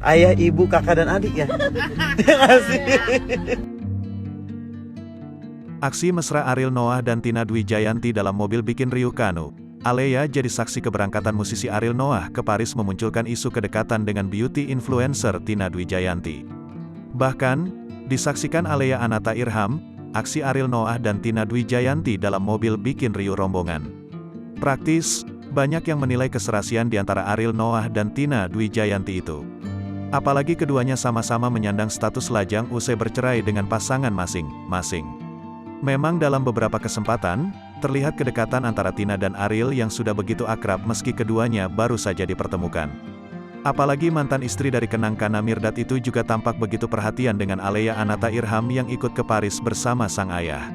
ayah, ibu, kakak, dan adik ya. Asik. Aksi mesra Ariel Noah dan Tina Dwi Jayanti dalam mobil bikin riuh Kanu. Alea jadi saksi keberangkatan musisi Ariel Noah ke Paris memunculkan isu kedekatan dengan beauty influencer Tina Dwi Jayanti. Bahkan, disaksikan Alea Anata Irham, aksi Ariel Noah dan Tina Dwi Jayanti dalam mobil bikin riuh rombongan. Praktis, banyak yang menilai keserasian di antara Ariel Noah dan Tina Dwi Jayanti itu. Apalagi keduanya sama-sama menyandang status lajang usai bercerai dengan pasangan masing-masing. Memang dalam beberapa kesempatan, terlihat kedekatan antara Tina dan Ariel yang sudah begitu akrab meski keduanya baru saja dipertemukan. Apalagi mantan istri dari Kenang Kana Mirdad itu juga tampak begitu perhatian dengan Alea Anata Irham yang ikut ke Paris bersama sang ayah.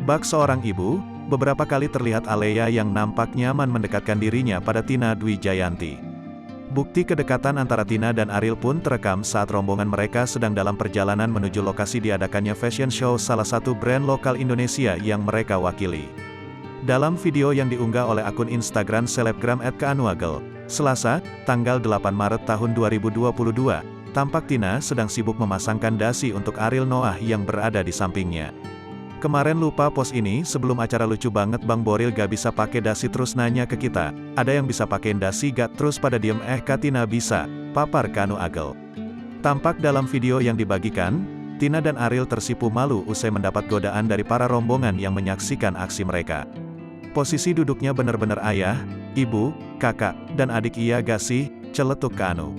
Bak seorang ibu, beberapa kali terlihat Alea yang nampak nyaman mendekatkan dirinya pada Tina Dwi Jayanti. Bukti kedekatan antara Tina dan Ariel pun terekam saat rombongan mereka sedang dalam perjalanan menuju lokasi diadakannya fashion show salah satu brand lokal Indonesia yang mereka wakili. Dalam video yang diunggah oleh akun Instagram selebgram @keanuagel, Selasa, tanggal 8 Maret tahun 2022, tampak Tina sedang sibuk memasangkan dasi untuk Ariel Noah yang berada di sampingnya. Kemarin lupa post ini sebelum acara lucu banget Bang Boril gak bisa pakai dasi terus nanya ke kita, ada yang bisa pakein dasi gak terus pada diem Kak Tina bisa, papar Kanu Agel. Tampak dalam video yang dibagikan, Tina dan Ariel tersipu malu usai mendapat godaan dari para rombongan yang menyaksikan aksi mereka. Posisi duduknya benar-benar ayah, ibu, kakak, dan adik iya gak sih, celetuk Kanu.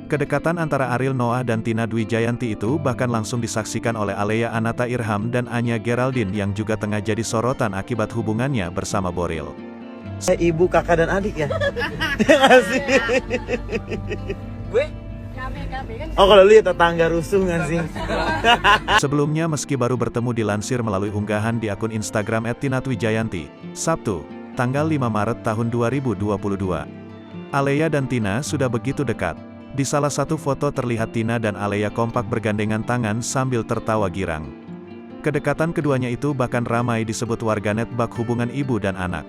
Kedekatan antara Ariel Noah dan Tina Dwi Jayanti itu bahkan langsung disaksikan oleh Alea Anata Irham dan Anya Geraldine yang juga tengah jadi sorotan akibat hubungannya bersama Boril. Ibu, kakak, dan adik ya. Asik. Gue? Oh, kalau lu ya tetangga rusuh nggak sih? Sebelumnya meski baru bertemu dilansir melalui unggahan di akun Instagram @tinadwijayanti, Sabtu, tanggal 5 Maret tahun 2022. Alea dan Tina sudah begitu dekat. Di salah satu foto terlihat Tina dan Alea kompak bergandengan tangan sambil tertawa girang. Kedekatan keduanya itu bahkan ramai disebut warganet bak hubungan ibu dan anak.